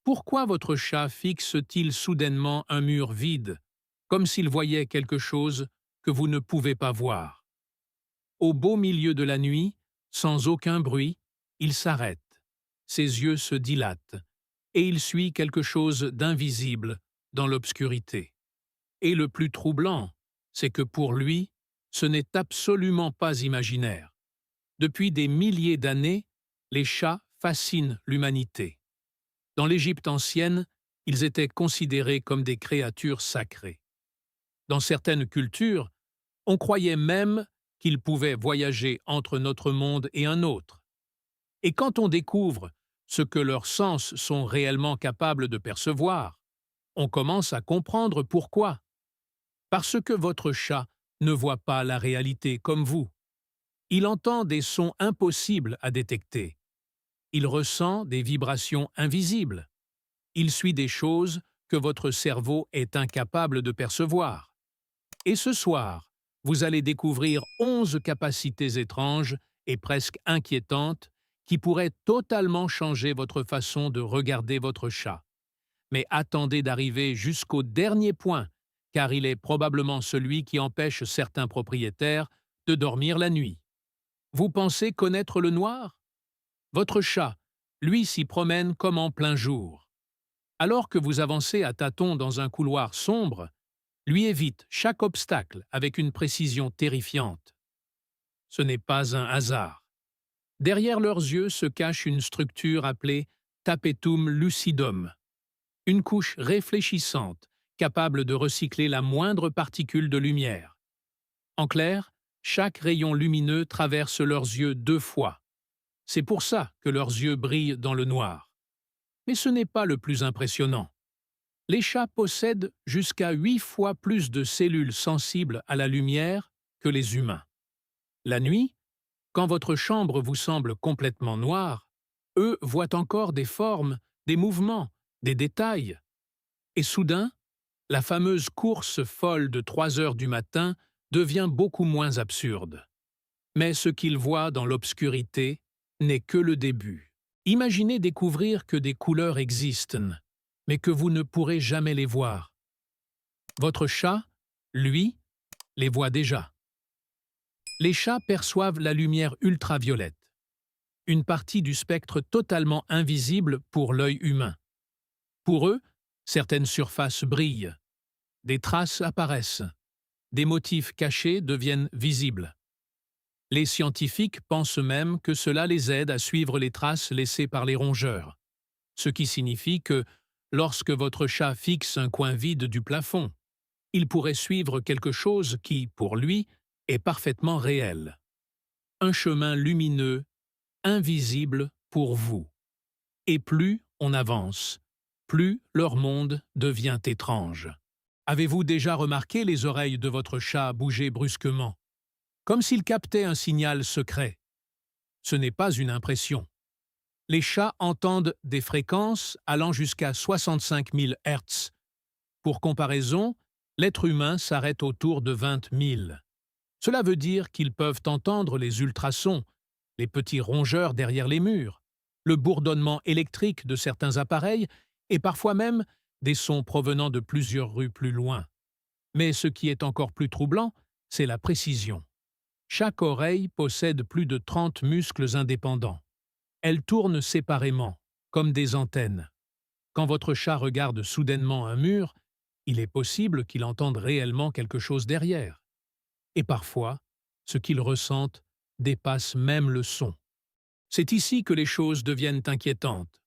Pourquoi votre chat fixe-t-il soudainement un mur vide, comme s'il voyait quelque chose que vous ne pouvez pas voir? Au beau milieu de la nuit, sans aucun bruit, il s'arrête. Ses yeux se dilatent, et il suit quelque chose d'invisible dans l'obscurité. Et le plus troublant, c'est que pour lui, ce n'est absolument pas imaginaire. Depuis des milliers d'années, les chats fascinent l'humanité. Dans l'Égypte ancienne, ils étaient considérés comme des créatures sacrées. Dans certaines cultures, on croyait même qu'ils pouvaient voyager entre notre monde et un autre. Et quand on découvre ce que leurs sens sont réellement capables de percevoir, on commence à comprendre pourquoi. Parce que votre chat ne voit pas la réalité comme vous. Il entend des sons impossibles à détecter. Il ressent des vibrations invisibles. Il suit des choses que votre cerveau est incapable de percevoir. Et ce soir, vous allez découvrir 11 capacités étranges et presque inquiétantes qui pourraient totalement changer votre façon de regarder votre chat. Mais attendez d'arriver jusqu'au dernier point, car il est probablement celui qui empêche certains propriétaires de dormir la nuit. Vous pensez connaître le noir? Votre chat, lui, s'y promène comme en plein jour. Alors que vous avancez à tâtons dans un couloir sombre, lui évite chaque obstacle avec une précision terrifiante. Ce n'est pas un hasard. Derrière leurs yeux se cache une structure appelée tapetum lucidum, une couche réfléchissante capable de recycler la moindre particule de lumière. En clair, chaque rayon lumineux traverse leurs yeux 2 fois. C'est pour ça que leurs yeux brillent dans le noir. Mais ce n'est pas le plus impressionnant. Les chats possèdent jusqu'à 8 fois plus de cellules sensibles à la lumière que les humains. La nuit, quand votre chambre vous semble complètement noire, eux voient encore des formes, des mouvements, des détails. Et soudain, la fameuse course folle de 3 heures du matin devient beaucoup moins absurde. Mais ce qu'ils voient dans l'obscurité n'est que le début. Imaginez découvrir que des couleurs existent, mais que vous ne pourrez jamais les voir. Votre chat, lui, les voit déjà. Les chats perçoivent la lumière ultraviolette, une partie du spectre totalement invisible pour l'œil humain. Pour eux, certaines surfaces brillent, des traces apparaissent, des motifs cachés deviennent visibles. Les scientifiques pensent même que cela les aide à suivre les traces laissées par les rongeurs, ce qui signifie que, lorsque votre chat fixe un coin vide du plafond, il pourrait suivre quelque chose qui, pour lui, est parfaitement réel. Un chemin lumineux, invisible pour vous. Et plus on avance, plus leur monde devient étrange. Avez-vous déjà remarqué les oreilles de votre chat bouger brusquement, comme s'il captait un signal secret? Ce n'est pas une impression. Les chats entendent des fréquences allant jusqu'à 65 000 Hz. Pour comparaison, l'être humain s'arrête autour de 20 000. Cela veut dire qu'ils peuvent entendre les ultrasons, les petits rongeurs derrière les murs, le bourdonnement électrique de certains appareils et parfois même des sons provenant de plusieurs rues plus loin. Mais ce qui est encore plus troublant, c'est la précision. Chaque oreille possède plus de 30 muscles indépendants. Elles tournent séparément, comme des antennes. Quand votre chat regarde soudainement un mur, il est possible qu'il entende réellement quelque chose derrière. Et parfois, ce qu'il ressente dépasse même le son. C'est ici que les choses deviennent inquiétantes.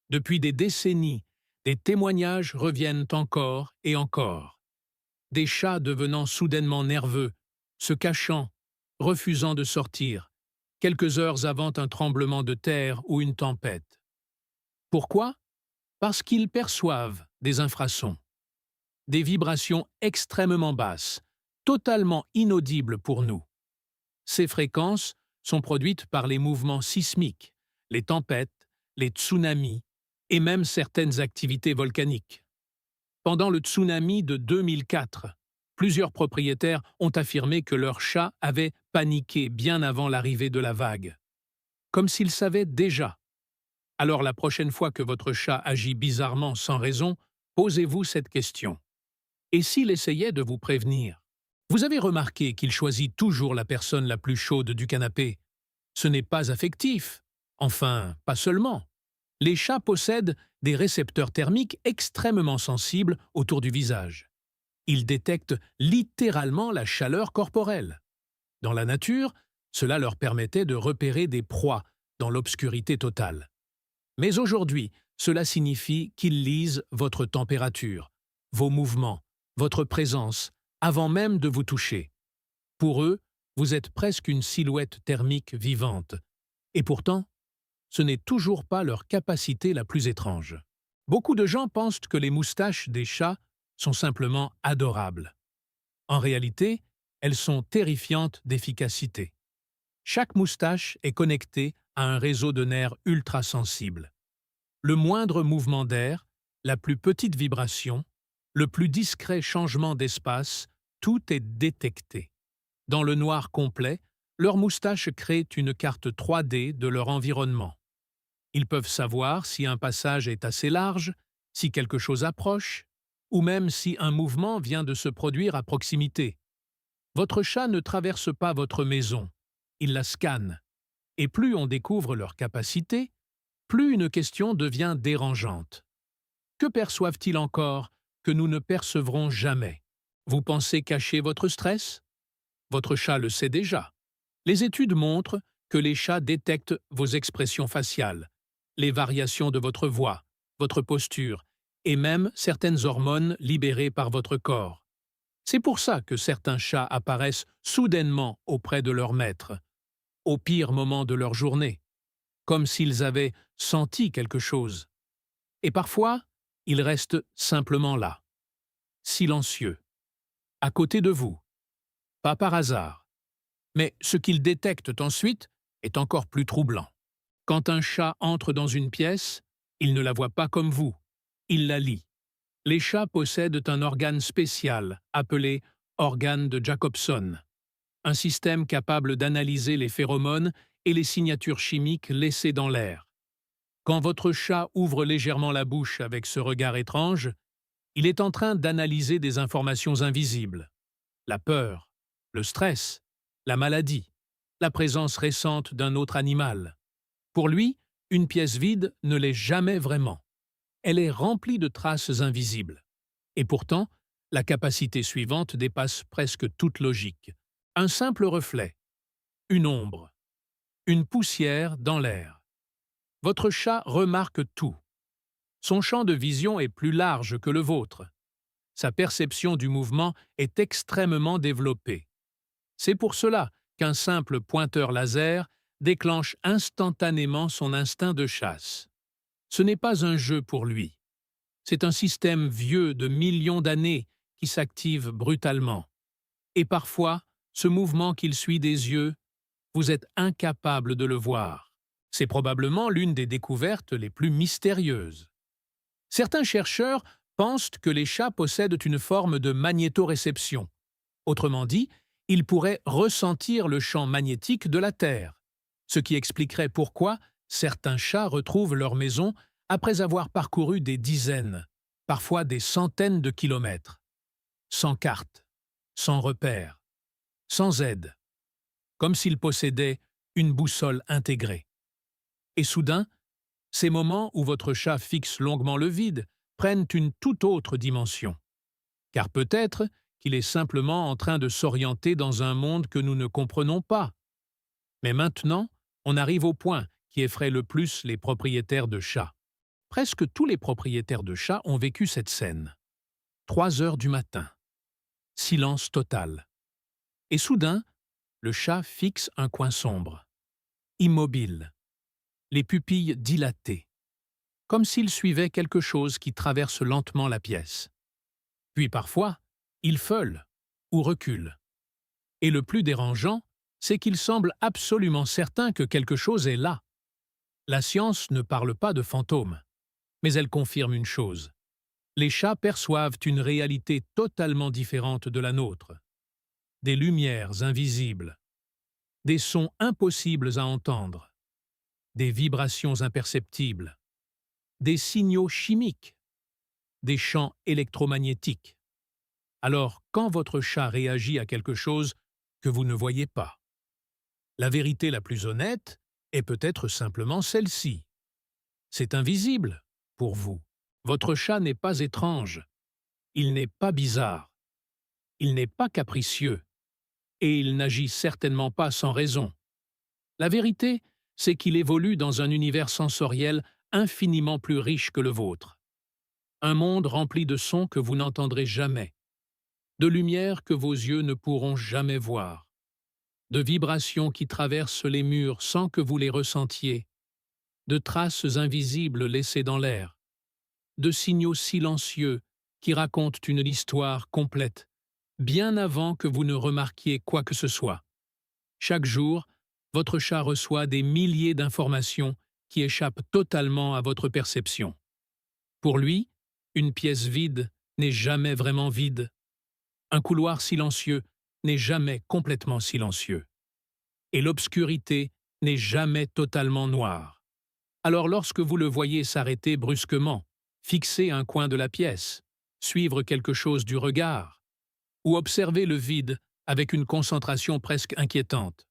Depuis des décennies, des témoignages reviennent encore et encore. Des chats devenant soudainement nerveux, se cachant, refusant de sortir, quelques heures avant un tremblement de terre ou une tempête. Pourquoi? Parce qu'ils perçoivent des infrasons, des vibrations extrêmement basses, totalement inaudibles pour nous. Ces fréquences sont produites par les mouvements sismiques, les tempêtes, les tsunamis et même certaines activités volcaniques. Pendant le tsunami de 2004, plusieurs propriétaires ont affirmé que leur chat avait paniqué bien avant l'arrivée de la vague, comme s'ils savaient déjà. Alors la prochaine fois que votre chat agit bizarrement sans raison, posez-vous cette question. Et s'il essayait de vous prévenir? Vous avez remarqué qu'il choisit toujours la personne la plus chaude du canapé. Ce n'est pas affectif. Enfin, pas seulement. Les chats possèdent des récepteurs thermiques extrêmement sensibles autour du visage. Ils détectent littéralement la chaleur corporelle. Dans la nature, cela leur permettait de repérer des proies dans l'obscurité totale. Mais aujourd'hui, cela signifie qu'ils lisent votre température, vos mouvements, votre présence, avant même de vous toucher. Pour eux, vous êtes presque une silhouette thermique vivante. Et pourtant, ce n'est toujours pas leur capacité la plus étrange. Beaucoup de gens pensent que les moustaches des chats sont simplement adorables. En réalité, elles sont terrifiantes d'efficacité. Chaque moustache est connectée à un réseau de nerfs ultra sensibles. Le moindre mouvement d'air, la plus petite vibration, le plus discret changement d'espace, tout est détecté. Dans le noir complet, leurs moustaches créent une carte 3D de leur environnement. Ils peuvent savoir si un passage est assez large, si quelque chose approche, ou même si un mouvement vient de se produire à proximité. Votre chat ne traverse pas votre maison, il la scanne. Et plus on découvre leurs capacités, plus une question devient dérangeante. Que perçoivent-ils encore que nous ne percevrons jamais? Vous pensez cacher votre stress? Votre chat le sait déjà. Les études montrent que les chats détectent vos expressions faciales, les variations de votre voix, votre posture, et même certaines hormones libérées par votre corps. C'est pour ça que certains chats apparaissent soudainement auprès de leur maître, au pire moment de leur journée, comme s'ils avaient senti quelque chose. Et parfois, ils restent simplement là, silencieux, à côté de vous, pas par hasard. Mais ce qu'ils détectent ensuite est encore plus troublant. Quand un chat entre dans une pièce, il ne la voit pas comme vous, il la lit. Les chats possèdent un organe spécial appelé organe de Jacobson, un système capable d'analyser les phéromones et les signatures chimiques laissées dans l'air. Quand votre chat ouvre légèrement la bouche avec ce regard étrange, il est en train d'analyser des informations invisibles. La peur, le stress, la maladie, la présence récente d'un autre animal. Pour lui, une pièce vide ne l'est jamais vraiment. Elle est remplie de traces invisibles. Et pourtant, la capacité suivante dépasse presque toute logique. Un simple reflet, une ombre, une poussière dans l'air. Votre chat remarque tout. Son champ de vision est plus large que le vôtre. Sa perception du mouvement est extrêmement développée. C'est pour cela qu'un simple pointeur laser déclenche instantanément son instinct de chasse. Ce n'est pas un jeu pour lui. C'est un système vieux de millions d'années qui s'active brutalement. Et parfois, ce mouvement qu'il suit des yeux, vous êtes incapable de le voir. C'est probablement l'une des découvertes les plus mystérieuses. Certains chercheurs pensent que les chats possèdent une forme de magnétoréception. Autrement dit, ils pourraient ressentir le champ magnétique de la Terre, ce qui expliquerait pourquoi certains chats retrouvent leur maison après avoir parcouru des dizaines, parfois des centaines de kilomètres, sans carte, sans repère, sans aide, comme s'ils possédaient une boussole intégrée. Et soudain, ces moments où votre chat fixe longuement le vide prennent une toute autre dimension. Car peut-être qu'il est simplement en train de s'orienter dans un monde que nous ne comprenons pas. Mais maintenant, on arrive au point qui effraie le plus les propriétaires de chats. Presque tous les propriétaires de chats ont vécu cette scène. 3 heures du matin. Silence total. Et soudain, le chat fixe un coin sombre. Immobile. Les pupilles dilatées. Comme s'il suivait quelque chose qui traverse lentement la pièce. Puis parfois, il feule ou recule. Et le plus dérangeant, c'est qu'il semble absolument certain que quelque chose est là. La science ne parle pas de fantômes, mais elle confirme une chose. Les chats perçoivent une réalité totalement différente de la nôtre. Des lumières invisibles, des sons impossibles à entendre. des vibrations imperceptibles, des signaux chimiques, des champs électromagnétiques. Alors, quand votre chat réagit à quelque chose que vous ne voyez pas, la vérité la plus honnête est peut-être simplement celle-ci. C'est invisible pour vous. Votre chat n'est pas étrange, il n'est pas bizarre, il n'est pas capricieux, et il n'agit certainement pas sans raison. La vérité, c'est qu'il évolue dans un univers sensoriel infiniment plus riche que le vôtre. Un monde rempli de sons que vous n'entendrez jamais, de lumière que vos yeux ne pourront jamais voir, de vibrations qui traversent les murs sans que vous les ressentiez, de traces invisibles laissées dans l'air, de signaux silencieux qui racontent une histoire complète, bien avant que vous ne remarquiez quoi que ce soit. Chaque jour, votre chat reçoit des milliers d'informations qui échappent totalement à votre perception. Pour lui, une pièce vide n'est jamais vraiment vide. Un couloir silencieux n'est jamais complètement silencieux. Et l'obscurité n'est jamais totalement noire. Alors lorsque vous le voyez s'arrêter brusquement, fixer un coin de la pièce, suivre quelque chose du regard, ou observer le vide avec une concentration presque inquiétante,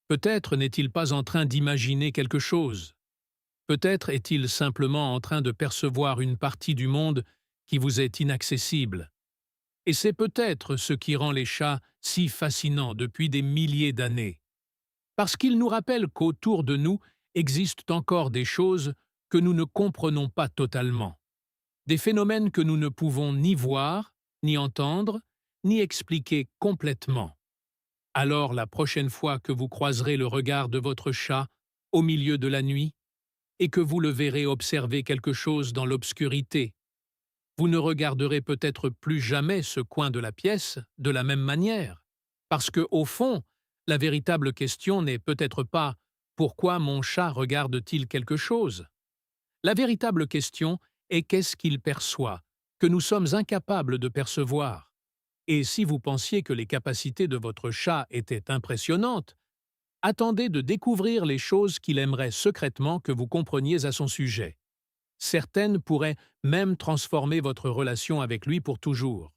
peut-être n'est-il pas en train d'imaginer quelque chose. Peut-être est-il simplement en train de percevoir une partie du monde qui vous est inaccessible. Et c'est peut-être ce qui rend les chats si fascinants depuis des milliers d'années. Parce qu'ils nous rappellent qu'autour de nous existent encore des choses que nous ne comprenons pas totalement. Des phénomènes que nous ne pouvons ni voir, ni entendre, ni expliquer complètement. Alors la prochaine fois que vous croiserez le regard de votre chat au milieu de la nuit, et que vous le verrez observer quelque chose dans l'obscurité, vous ne regarderez peut-être plus jamais ce coin de la pièce de la même manière, parce que, au fond, la véritable question n'est peut-être pas « Pourquoi mon chat regarde-t-il quelque chose ?» La véritable question est qu'est-ce qu'il perçoit, que nous sommes incapables de percevoir. Et si vous pensiez que les capacités de votre chat étaient impressionnantes, attendez de découvrir les choses qu'il aimerait secrètement que vous compreniez à son sujet. Certaines pourraient même transformer votre relation avec lui pour toujours.